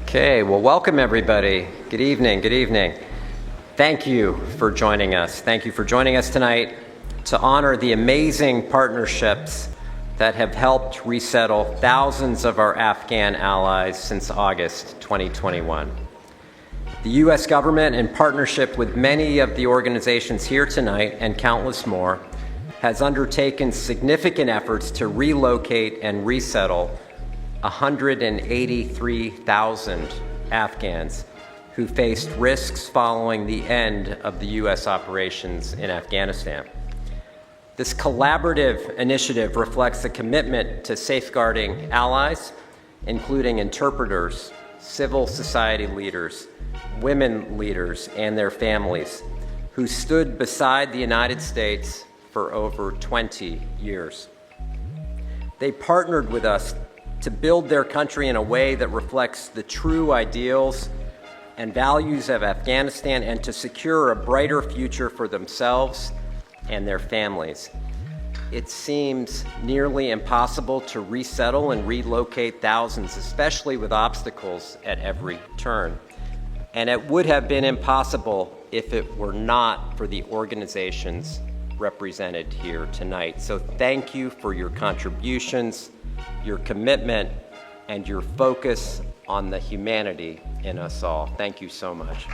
Okay, well, welcome everybody. Good evening, good evening. Thank you for joining us. Thank you for joining us tonight to honor the amazing partnerships that have helped resettle thousands of our Afghan allies since August 2021. The U.S. government, in partnership with many of the organizations here tonight and countless more, has undertaken significant efforts to relocate and resettle 183,000 Afghans who faced risks following the end of the U.S. operations in Afghanistan. This collaborative initiative reflects a commitment to safeguarding allies, including interpreters, civil society leaders, women leaders, and their families, who stood beside the United States for over 20 years. They partnered with us to build their country in a way that reflects the true ideals and values of Afghanistan and to secure a brighter future for themselves and their families. It seems nearly impossible to resettle and relocate thousands, especially with obstacles at every turn. And it would have been impossible if it were not for the organizations represented here tonight. So thank you for your contributions, your commitment, and your focus on the humanity in us all. Thank you so much.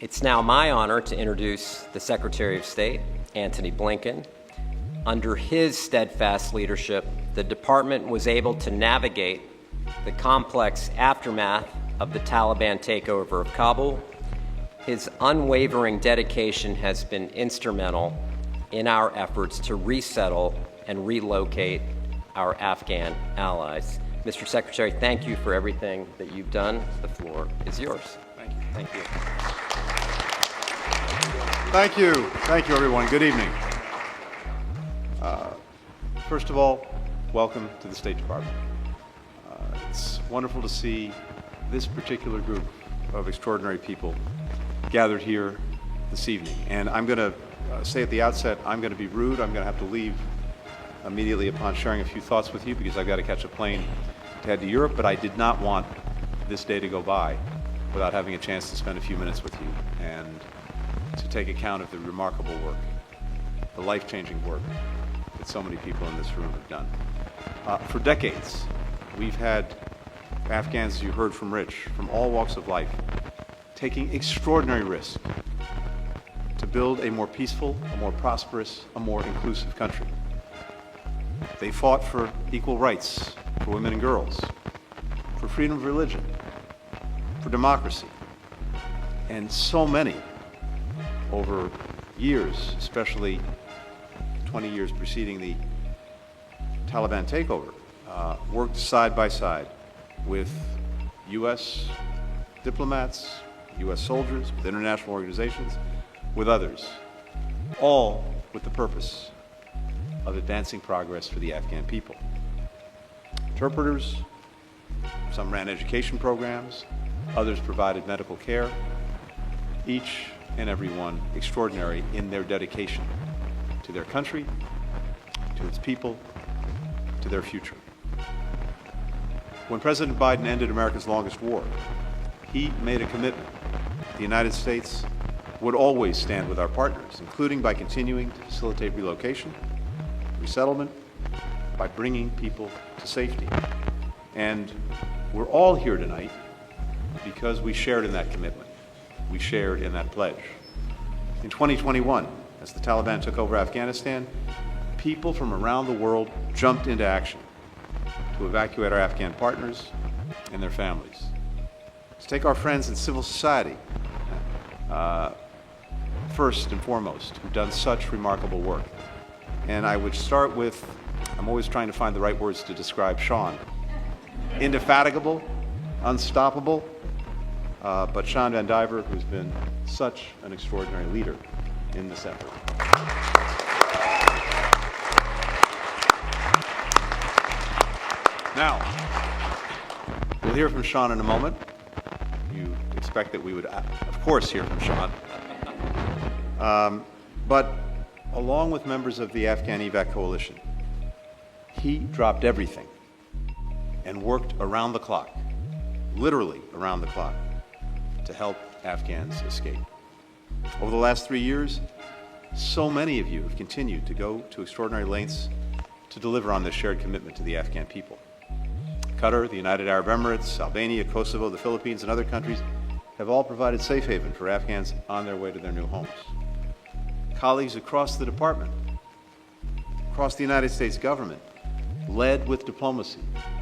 It's now my honor to introduce the Secretary of State, Antony Blinken. Under his steadfast leadership, the department was able to navigate the complex aftermath of the Taliban takeover of Kabul. His unwavering dedication has been instrumental in our efforts to resettle and relocate our Afghan allies. Mr. Secretary, thank you for everything that you've done. The floor is yours. Thank you. Thank you. Thank you. Thank you, everyone. Good evening. First of all, welcome to the State Department. It's wonderful to see this particular group of extraordinary people gathered here this evening. And I'm going to say at the outset, I'm going to be rude. I'm going to have to leave immediately upon sharing a few thoughts with you because I've got to catch a plane to head to Europe, but I did not want this day to go by without having a chance to spend a few minutes with you and to take account of the remarkable work, the life-changing work that so many people in this room have done. For decades, we've had Afghans, as you heard from Rich, from all walks of life, taking extraordinary risks to build a more peaceful, a more prosperous, a more inclusive country. They fought for equal rights for women and girls, for freedom of religion, for democracy, and so many over years, especially 20 years preceding the Taliban takeover, worked side by side with U.S. diplomats, U.S. soldiers, with international organizations, with others, all with the purpose of advancing progress for the Afghan people. Interpreters, some ran education programs, others provided medical care, each and every one extraordinary in their dedication to their country, to its people, to their future. When President Biden ended America's longest war, he made a commitment. The United States would always stand with our partners, including by continuing to facilitate relocation, resettlement, by bringing people to safety. And we're all here tonight because we shared in that commitment. We shared in that pledge. In 2021, as the Taliban took over Afghanistan, people from around the world jumped into action to evacuate our Afghan partners and their families. Let's take our friends in civil society, first and foremost, who've done such remarkable work. And I would start with, I'm always trying to find the right words to describe Sean. Indefatigable, unstoppable, but Sean Van Diver, who's been such an extraordinary leader in this effort. Now, we'll hear from Sean in a moment. You expect that we would, of course, hear from Sean. But along with members of the Afghan evac coalition, He dropped everything and worked around the clock, literally around the clock, to help Afghans escape. Over the last 3 years, so many of you have continued to go to extraordinary lengths to deliver on this shared commitment to the Afghan people. Qatar, the United Arab Emirates, Albania, Kosovo, the Philippines, and other countries have all provided safe haven for Afghans on their way to their new homes. Colleagues across the department, across the United States government, led with diplomacy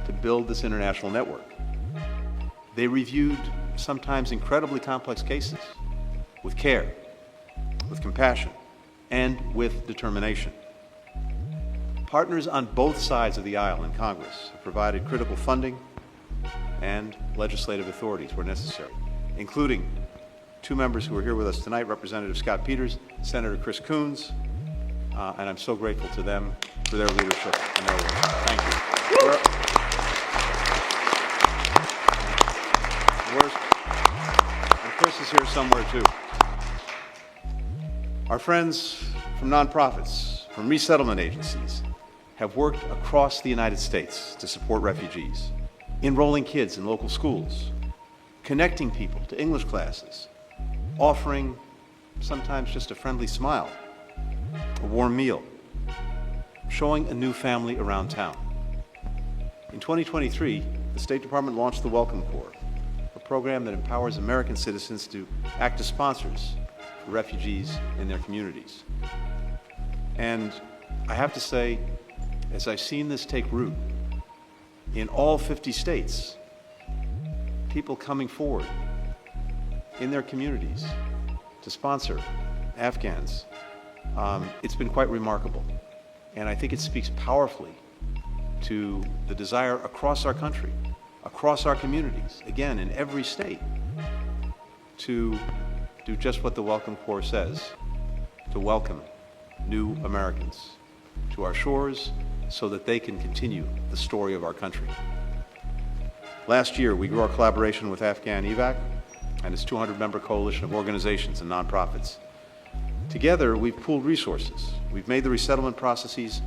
to build this international network. They reviewed sometimes incredibly complex cases with care, with compassion, and with determination. Partners on both sides of the aisle in Congress have provided critical funding and legislative authorities where necessary, including two members who are here with us tonight, Representative Scott Peters, Senator Chris Coons, and I'm so grateful to them for their leadership and their work. Thank you. And Chris is here somewhere too. Our friends from nonprofits, from resettlement agencies, have worked across the United States to support refugees, enrolling kids in local schools, connecting people to English classes, offering sometimes just a friendly smile, a warm meal, showing a new family around town. In 2023, the State Department launched the Welcome Corps, a program that empowers American citizens to act as sponsors for refugees in their communities. And I have to say, as I've seen this take root in all 50 states, people coming forward in their communities to sponsor Afghans, it's been quite remarkable. And I think it speaks powerfully to the desire across our country, across our communities, again, in every state, to do just what the Welcome Corps says, to welcome new Americans to our shores so that they can continue the story of our country. Last year, we grew our collaboration with Afghan EVAC and its 200-member coalition of organizations and nonprofits. Together, we've pooled resources. We've made the resettlement processes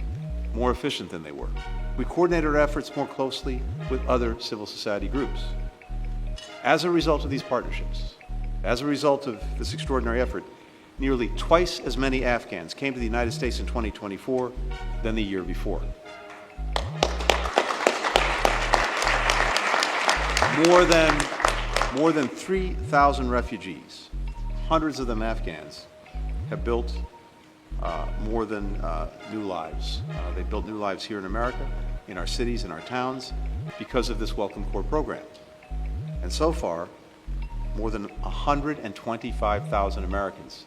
more efficient than they were. We coordinated our efforts more closely with other civil society groups. As a result of these partnerships, as a result of this extraordinary effort, nearly twice as many Afghans came to the United States in 2024 than the year before. More than 3,000 refugees, hundreds of them Afghans, have built more than new lives. They've built new lives here in America, in our cities, in our towns, because of this Welcome Corps program. And so far, more than 125,000 Americans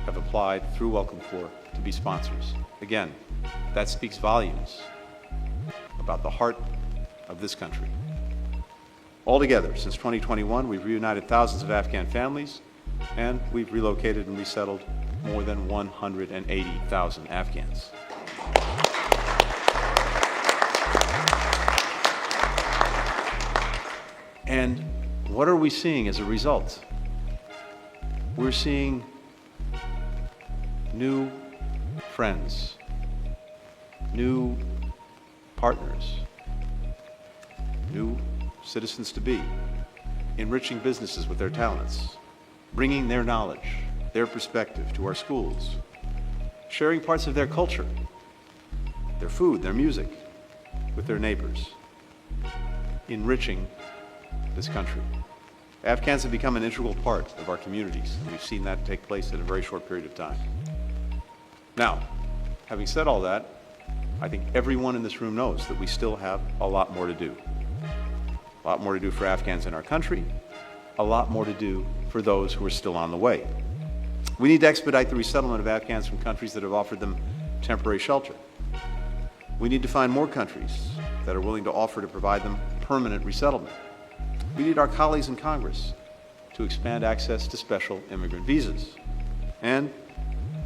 have applied through Welcome Corps to be sponsors. Again, that speaks volumes about the heart of this country. Altogether, since 2021, we've reunited thousands of Afghan families, and we've relocated and resettled more than 180,000 Afghans. And what are we seeing as a result? We're seeing new friends, new partners, new citizens-to-be, enriching businesses with their talents, bringing their knowledge, their perspective to our schools, sharing parts of their culture, their food, their music, with their neighbors, enriching this country. Afghans have become an integral part of our communities, and we've seen that take place in a very short period of time. Now, having said all that, I think everyone in this room knows that we still have a lot more to do. A lot more to do for Afghans in our country, a lot more to do for those who are still on the way. We need to expedite the resettlement of Afghans from countries that have offered them temporary shelter. We need to find more countries that are willing to offer to provide them permanent resettlement. We need our colleagues in Congress to expand access to special immigrant visas. And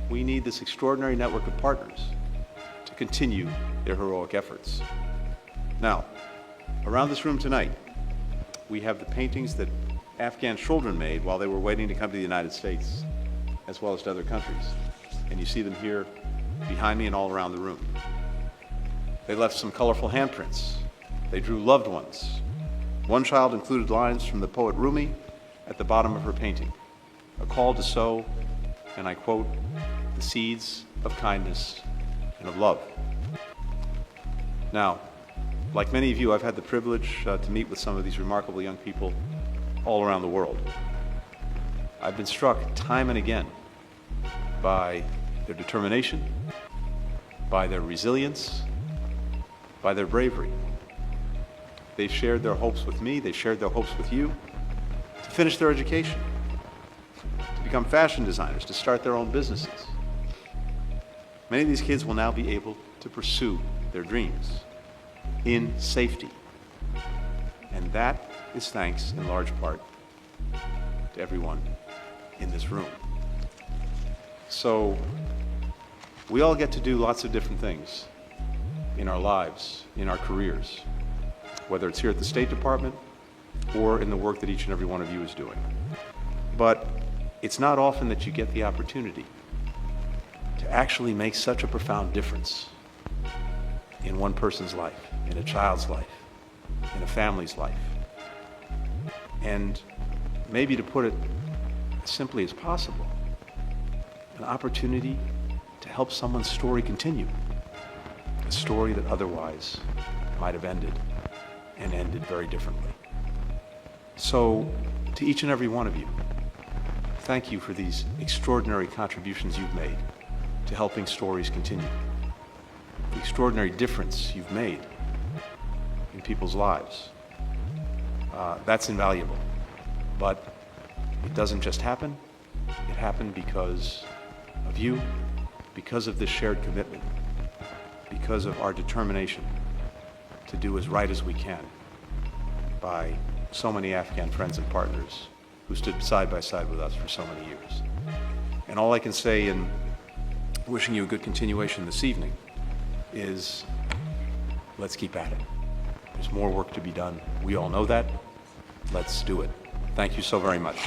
we need this extraordinary network of partners to continue their heroic efforts. Now, around this room tonight, we have the paintings that Afghan children made while they were waiting to come to the United States, as well as to other countries. And you see them here behind me and all around the room. They left some colorful handprints. They drew loved ones. One child included lines from the poet Rumi at the bottom of her painting, a call to sow, and I quote, the seeds of kindness and of love. Now, like many of you, I've had the privilege to meet with some of these remarkable young people all around the world. I've been struck time and again by their determination, by their resilience, by their bravery. They've shared their hopes with me, they've shared their hopes with you, to finish their education, to become fashion designers, to start their own businesses. Many of these kids will now be able to pursue their dreams in safety. And that is thanks in large part to everyone in this room. So we all get to do lots of different things in our lives, in our careers, whether it's here at the State Department or in the work that each and every one of you is doing. But it's not often that you get the opportunity to actually make such a profound difference in one person's life, in a child's life, in a family's life. And maybe to put it as simply as possible, an opportunity to help someone's story continue, a story that otherwise might have ended, and ended very differently. So, to each and every one of you, thank you for these extraordinary contributions you've made to helping stories continue. The extraordinary difference you've made in people's lives. That's invaluable. But it doesn't just happen. It happened because of you, because of this shared commitment, because of our determination to do as right as we can by so many Afghan friends and partners who stood side by side with us for so many years. And all I can say in wishing you a good continuation this evening is, let's keep at it. There's more work to be done. We all know that. Let's do it. Thank you so very much.